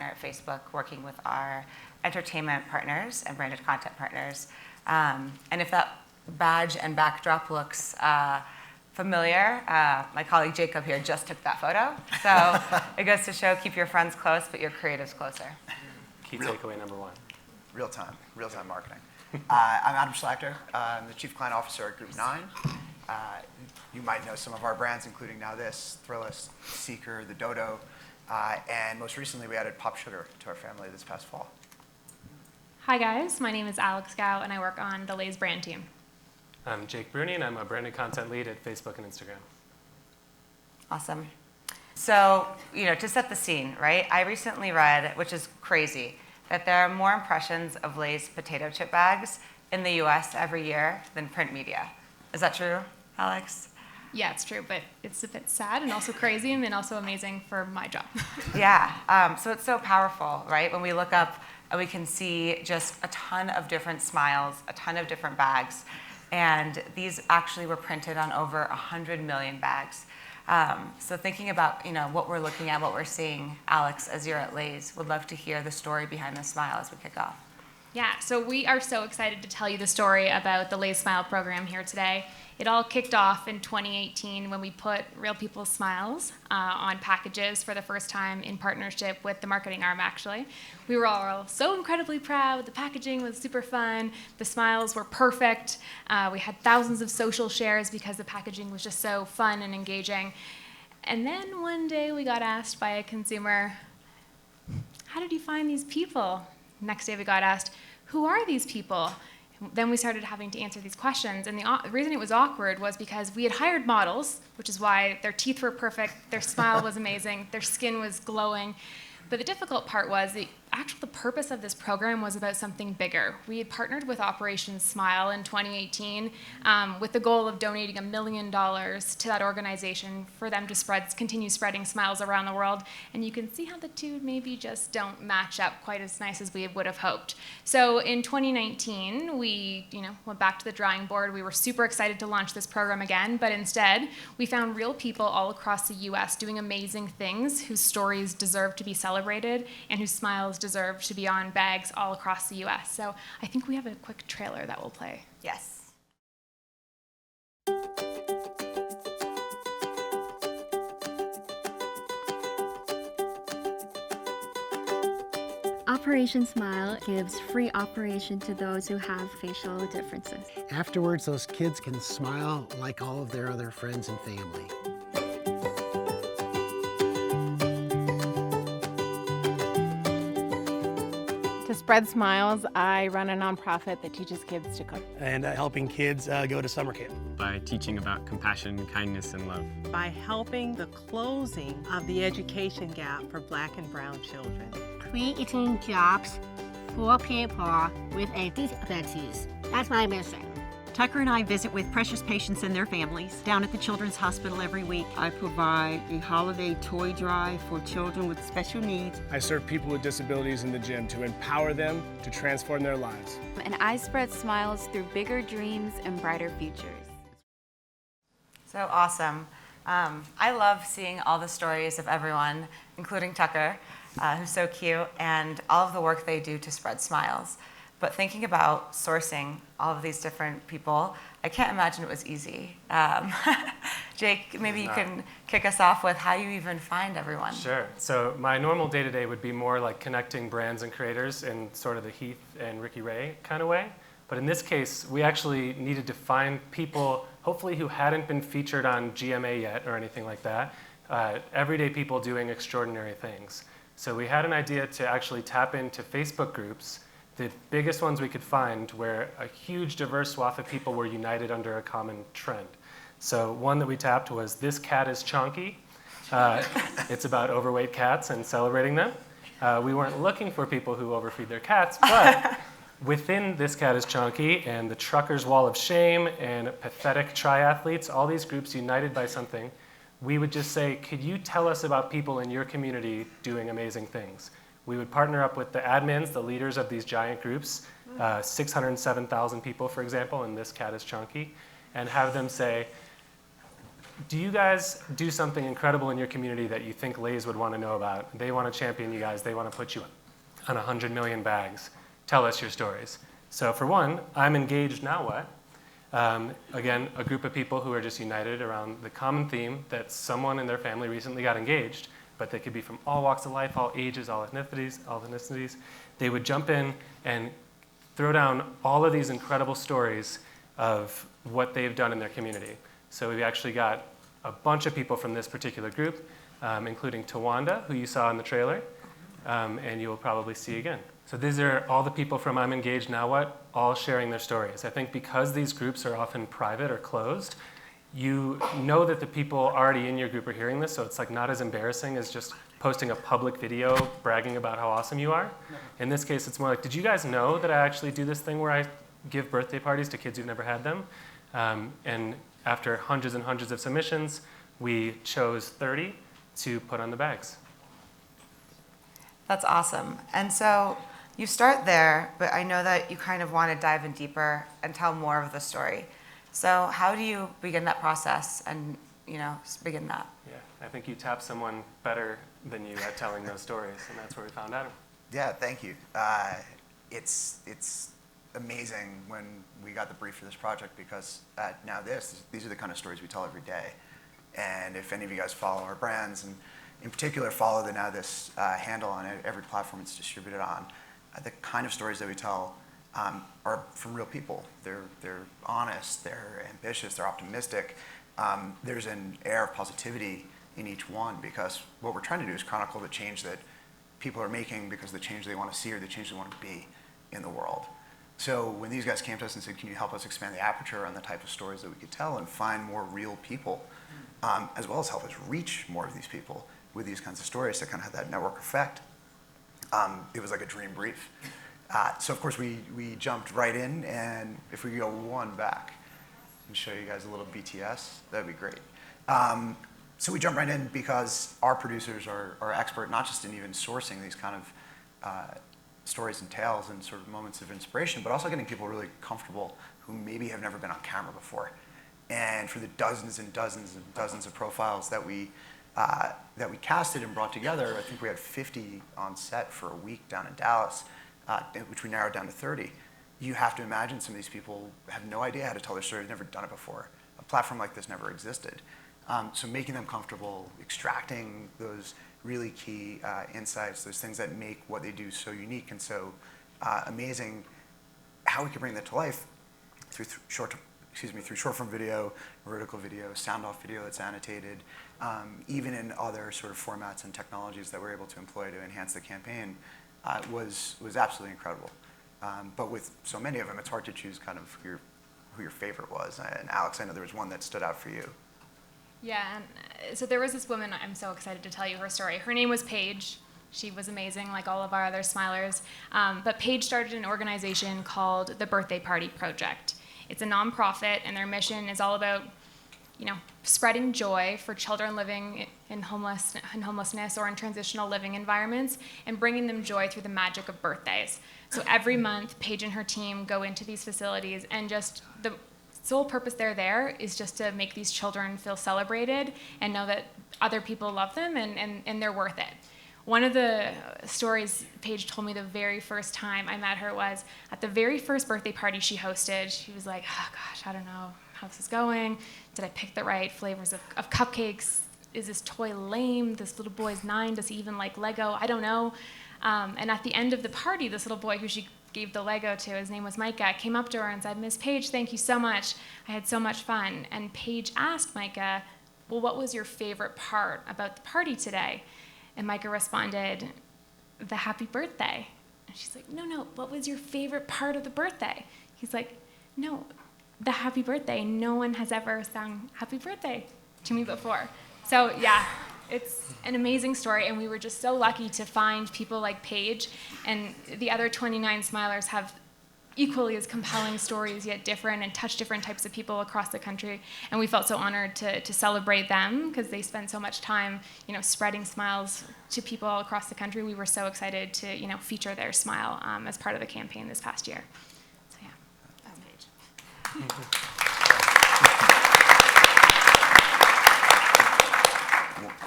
partner at Facebook, working with our entertainment partners and branded content partners. And if that badge and backdrop looks familiar, my colleague Jacob here just took that photo. So it goes to show, keep your friends close, but your creatives closer. Key takeaway number one. Real-time marketing. I'm Adam Schlachter. I'm the Chief Client Officer at GroupNine. You might know some of our brands, including now this, Thrillist, Seeker, the Dodo, and most recently we added Pop Sugar to our family this past fall. Hi guys, my name is Alex Gao and I work on the Lay's brand team. I'm Jake Bruni and I'm a branded content lead at Facebook and Instagram. Awesome. So, to set the scene, right? I recently read, which is crazy, that there are more impressions of Lay's potato chip bags in the US every year than print media. Is that true, Alex? Yeah, it's true, but it's a bit sad and also crazy and then also amazing for my job. Yeah, so it's so powerful, right? When we look up, we can see just a ton of different smiles, a ton of different bags, and these actually were printed on over 100 million bags. So thinking about what we're looking at, what we're seeing, Alex, as you're at Lay's, would love to hear the story behind the smile as we kick off. Yeah, so we are so excited to tell you the story about the Lay's Smile program here today. It all kicked off in 2018 when we put real people's smiles on packages for the first time in partnership with the marketing arm, actually. We were all so incredibly proud. The packaging was super fun. The smiles were perfect. We had thousands of social shares because the packaging was just so fun and engaging. And then one day we got asked by a consumer, how did you find these people? Next day we got asked, who are these people? Then we started having to answer these questions, and the reason it was awkward was because we had hired models, which is why their teeth were perfect, their smile was amazing, their skin was glowing. But the difficult part was the purpose of this program was about something bigger. We had partnered with Operation Smile in 2018 with the goal of donating $1 million to that organization for them to continue spreading smiles around the world. And you can see how the two maybe just don't match up quite as nice as we would have hoped. So in 2019, we went back to the drawing board. We were super excited to launch this program again, but instead we found real people all across the US doing amazing things whose stories deserve to be celebrated and whose smiles deserve to be on bags all across the US. So I think we have a quick trailer that will play. Yes. Operation Smile gives free operation to those who have facial differences. Afterwards, those kids can smile like all of their other friends and family. To spread smiles, I run a nonprofit that teaches kids to cook. And helping kids go to summer camp. By teaching about compassion, kindness, and love. By helping the closing of the education gap for Black and brown children. Creating jobs for people with disabilities. That's my mission. Tucker and I visit with precious patients and their families down at the Children's Hospital every week. I provide a holiday toy drive for children with special needs. I serve people with disabilities in the gym to empower them to transform their lives. And I spread smiles through bigger dreams and brighter futures. So awesome. I love seeing all the stories of everyone, including Tucker, who's so cute, and all of the work they do to spread smiles. But thinking about sourcing all of these different people, I can't imagine it was easy. Jake, maybe you can kick us off with how you even find everyone. Sure. So my normal day-to-day would be more like connecting brands and creators in sort of the Heath and Ricky Ray kind of way. But in this case, we actually needed to find people, hopefully who hadn't been featured on GMA yet or anything like that, everyday people doing extraordinary things. So we had an idea to actually tap into Facebook groups, the biggest ones we could find, where a huge diverse swath of people were united under a common trend. So one that we tapped was This Cat is Chonky. It's about overweight cats and celebrating them. We weren't looking for people who overfeed their cats, but within This Cat is Chonky and the Trucker's Wall of Shame and Pathetic Triathletes, all these groups united by something, we would just say, could you tell us about people in your community doing amazing things? We would partner up with the admins, the leaders of these giant groups, 607,000 people, for example, and This Cat is Chunky, and have them say, do you guys do something incredible in your community that you think Lay's would want to know about? They want to champion you guys. They want to put you on 100 million bags. Tell us your stories. So for one, I'm Engaged Now What? Again, a group of people who are just united around the common theme that someone in their family recently got engaged, but they could be from all walks of life, all ages, all ethnicities. They would jump in and throw down all of these incredible stories of what they've done in their community. So we actually got a bunch of people from this particular group, including Tawanda, who you saw in the trailer, and you will probably see again. So these are all the people from I'm Engaged Now What, all sharing their stories. I think because these groups are often private or closed, you know that the people already in your group are hearing this, so it's like not as embarrassing as just posting a public video bragging about how awesome you are. In this case, it's more like, did you guys know that I actually do this thing where I give birthday parties to kids who've never had them? And after hundreds and hundreds of submissions, we chose 30 to put on the bags. That's awesome. And so you start there, but I know that you kind of want to dive in deeper and tell more of the story. So how do you begin that process and, begin that? Yeah, I think you tap someone better than you at telling those stories, and that's where we found Adam. Yeah, thank you. It's amazing when we got the brief for this project because Now these are the kind of stories we tell every day. And if any of you guys follow our brands, and in particular follow the Now This handle on every platform it's distributed on, the kind of stories that we tell are from real people. They're honest, they're ambitious, they're optimistic. There's an air of positivity in each one because what we're trying to do is chronicle the change that people are making because the change they want to see or the change they want to be in the world. So when these guys came to us and said, can you help us expand the aperture on the type of stories that we could tell and find more real people, as well as help us reach more of these people with these kinds of stories to kind of have that network effect, it was like a dream brief. So of course we jumped right in, and if we go one back and show you guys a little BTS, that'd be great. So we jumped right in because our producers are expert not just in even sourcing these kind of stories and tales and sort of moments of inspiration, but also getting people really comfortable who maybe have never been on camera before. And for the dozens and dozens and dozens of profiles that we casted and brought together, I think we had 50 on set for a week down in Dallas, which we narrowed down to 30. You have to imagine some of these people have no idea how to tell their story, never done it before. A platform like this never existed. So making them comfortable, extracting those really key insights, those things that make what they do so unique and so amazing, how we can bring that to life through short form video, vertical video, sound off video that's annotated, even in other sort of formats and technologies that we're able to employ to enhance the campaign, was absolutely incredible. But with so many of them, it's hard to choose kind of who your favorite was. And Alex, I know there was one that stood out for you. Yeah, and so there was this woman, I'm so excited to tell you her story. Her name was Paige. She was amazing, like all of our other Smilers. But Paige started an organization called the Birthday Party Project. It's a nonprofit, and their mission is all about, spreading joy for children living in homelessness or in transitional living environments, and bringing them joy through the magic of birthdays. So every month, Paige and her team go into these facilities, and just the sole purpose they're there is just to make these children feel celebrated and know that other people love them and they're worth it. One of the stories Paige told me the very first time I met her was at the very first birthday party she hosted. She was like, oh gosh, I don't know how this is going. Did I pick the right flavors of cupcakes? Is this toy lame? This little boy's 9. Does he even like Lego? I don't know. And at the end of the party, this little boy who she gave the Lego to, his name was Micah, came up to her and said, Miss Paige, thank you so much. I had so much fun. And Paige asked Micah, well, what was your favorite part about the party today? And Micah responded, the happy birthday. And she's like, no, what was your favorite part of the birthday? He's like, no, the happy birthday. No one has ever sung happy birthday to me before. So yeah, it's an amazing story, and we were just so lucky to find people like Paige, and the other 29 Smilers have equally as compelling stories, yet different, and touch different types of people across the country. And we felt so honored to celebrate them because they spend so much time, spreading smiles to people all across the country. We were so excited to, feature their smile as part of the campaign this past year. So yeah, that's Paige.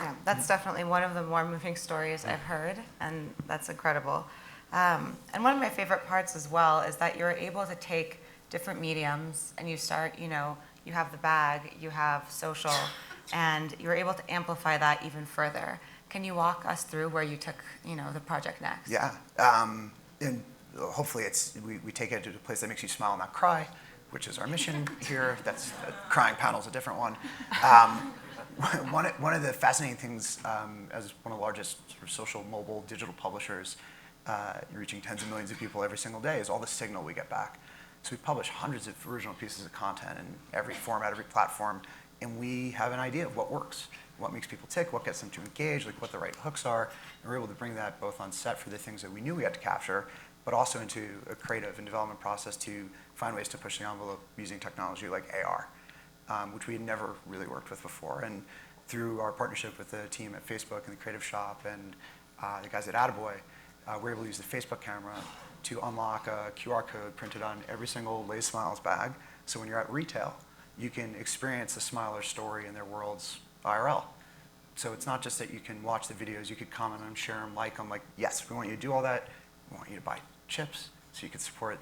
Yeah, that's definitely one of the more moving stories I've heard, and that's incredible. And one of my favorite parts as well is that you're able to take different mediums and you start, you have the bag, you have social, and you're able to amplify that even further. Can you walk us through where you took, the project next? Yeah, and hopefully we take it to a place that makes you smile and not cry, which is our mission here. That's crying panel's a different one. One of the fascinating things, as one of the largest sort of social mobile digital publishers, reaching tens of millions of people every single day, is all the signal we get back. So we publish hundreds of original pieces of content in every format, every platform, and we have an idea of what works, what makes people tick, what gets them to engage, like what the right hooks are, and we're able to bring that both on set for the things that we knew we had to capture, but also into a creative and development process to find ways to push the envelope using technology like AR, which we had never really worked with before. And through our partnership with the team at Facebook and the Creative Shop and the guys at Attaboy, we're able to use the Facebook camera to unlock a QR code printed on every single Lay's Smiles bag. So when you're at retail, you can experience the Smiler story in their worlds IRL. So it's not just that you can watch the videos, you could comment on them, share them, like them. Like, yes, we want you to do all that. We want you to buy chips so you can support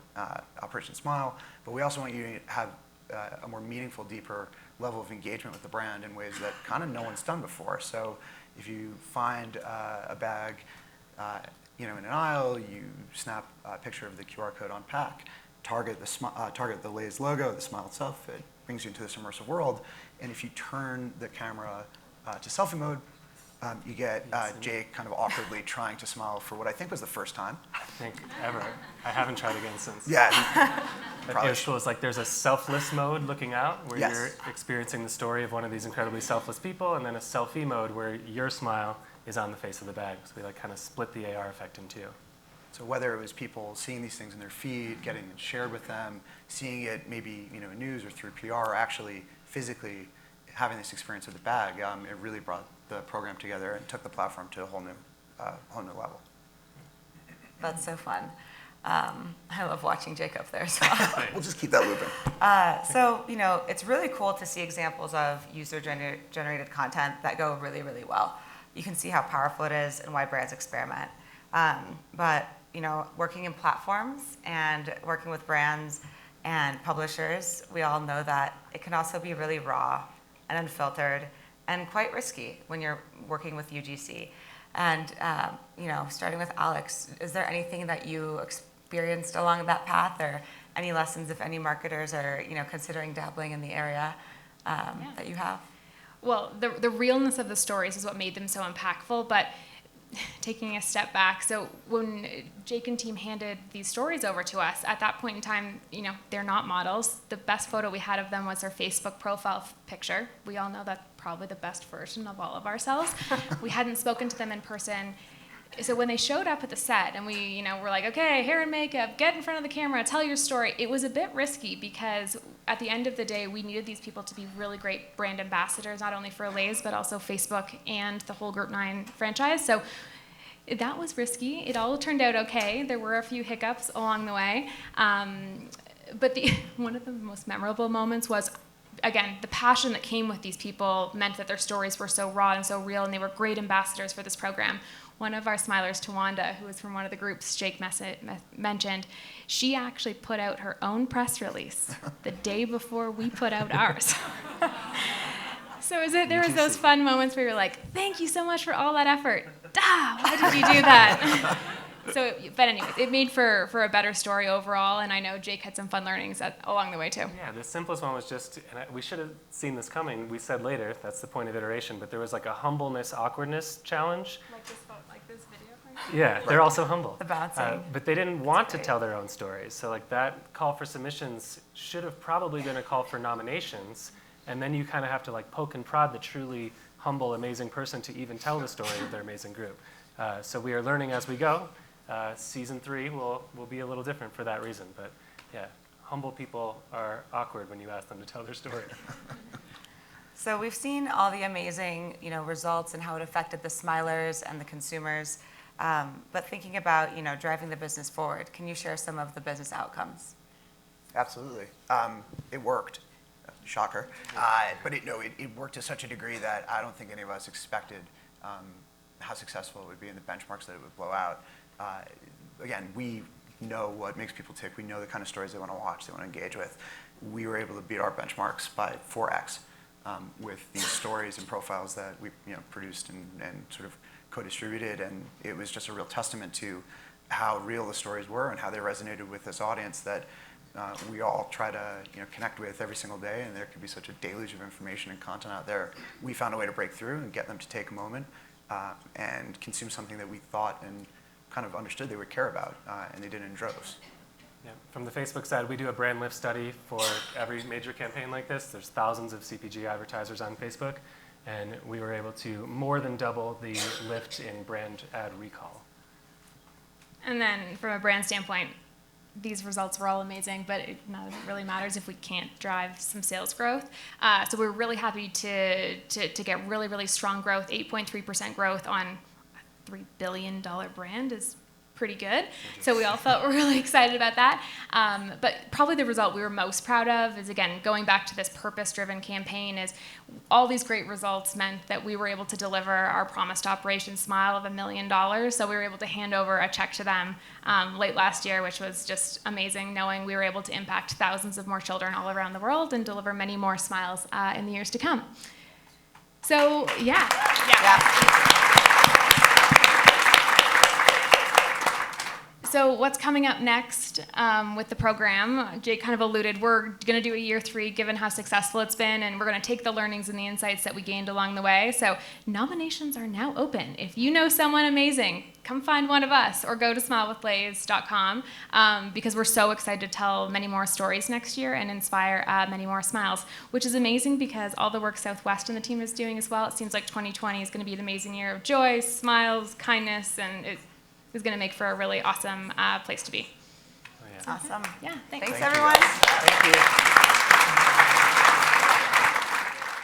Operation Smile. But we also want you to have a more meaningful, deeper level of engagement with the brand in ways that kind of no one's done before. So if you find a bag in an aisle, you snap a picture of the QR code on pack, target the Lay's logo, the smile itself, it brings you into this immersive world. And if you turn the camera to selfie mode, you get Jake kind of awkwardly trying to smile for what I think was the first time. I think ever. I haven't tried again since. Yeah. It's cool. It's like there's a selfless mode looking out where Yes. you're experiencing the story of one of these incredibly selfless people, and then a selfie mode where your smile is on the face of the bag. So we kind of split the AR effect in two. So whether it was people seeing these things in their feed, getting it shared with them, seeing it maybe in news or through PR, or actually physically having this experience with the bag, it really brought the program together and took the platform to a whole new level. That's so fun. I love watching Jake up there as well. We'll just keep that looping. So, it's really cool to see examples of user-generated content that go really, really well. You can see how powerful it is and why brands experiment. But, working in platforms and working with brands and publishers, we all know that it can also be really raw and unfiltered and quite risky when you're working with UGC. And, starting with Alex, is there anything that you experienced along that path, or any lessons if any marketers are, considering dabbling in the area that you have? Well, the realness of the stories is what made them so impactful, but taking a step back, so when Jake and team handed these stories over to us, at that point in time, they're not models. The best photo we had of them was their Facebook profile picture. We all know that's probably the best version of all of ourselves. We hadn't spoken to them in person. So when they showed up at the set and we, were like, okay, hair and makeup, get in front of the camera, tell your story, it was a bit risky because at the end of the day, we needed these people to be really great brand ambassadors, not only for Lay's, but also Facebook and the whole GroupNine franchise. So that was risky. It all turned out okay. There were a few hiccups along the way. But one of the most memorable moments was, again, the passion that came with these people meant that their stories were so raw and so real, and they were great ambassadors for this program. One of our smilers, Tawanda, who was from one of the groups Jake mentioned, she actually put out her own press release the day before we put out ours. So there was those fun moments where you're like, thank you so much for all that effort. Why did you do that? But anyways, it made for a better story overall, and I know Jake had some fun learnings along the way too. Yeah, the simplest one was just, and we should have seen this coming, we said later, that's the point of iteration, but there was like a humbleness, awkwardness challenge. Like this video, for example? Yeah, they're also humble. The bouncing. But they didn't want to tell their own stories, so that call for submissions should have probably been a call for nominations, and then you kind of have to poke and prod the truly humble, amazing person to even tell the story of their amazing group. So we are learning as we go. Season 3 will be a little different for that reason, but yeah, humble people are awkward when you ask them to tell their story. So we've seen all the amazing, results and how it affected the smilers and the consumers. But thinking about, driving the business forward, can you share some of the business outcomes? Absolutely. It worked. Shocker. But it worked to such a degree that I don't think any of us expected how successful it would be and the benchmarks that it would blow out. Again, we know what makes people tick. We know the kind of stories they want to watch, they want to engage with. We were able to beat our benchmarks by 4x with these stories and profiles that we produced and sort of co-distributed, and it was just a real testament to how real the stories were and how they resonated with this audience that we all try to connect with every single day, and there could be such a deluge of information and content out there. We found a way to break through and get them to take a moment and consume something that we thought and kind of understood they would care about, and they did in droves. Yeah. From the Facebook side, we do a brand lift study for every major campaign like this. There's thousands of CPG advertisers on Facebook, and we were able to more than double the lift in brand ad recall. And then from a brand standpoint, these results were all amazing, but none of it really matters if we can't drive some sales growth. So we're really happy to get really, really strong growth. 8.3% growth on a $3 billion brand is pretty good. So we all felt really excited about that. But probably the result we were most proud of is, again, going back to this purpose-driven campaign, is all these great results meant that we were able to deliver our promised Operation Smile of $1 million. So we were able to hand over a check to them late last year, which was just amazing, knowing we were able to impact thousands of more children all around the world and deliver many more smiles in the years to come. So, yeah. So what's coming up next with the program? Jake kind of alluded, we're going to do a year 3 given how successful it's been, and we're going to take the learnings and the insights that we gained along the way. So nominations are now open. If you know someone amazing, come find one of us or go to smilewithlays.com because we're so excited to tell many more stories next year and inspire many more smiles, which is amazing because all the work Southwest and the team is doing as well. It seems like 2020 is going to be an amazing year of joy, smiles, kindness, and it is going to make for a really awesome place to be. Awesome. Yeah, thanks. Thanks everyone. Thank you.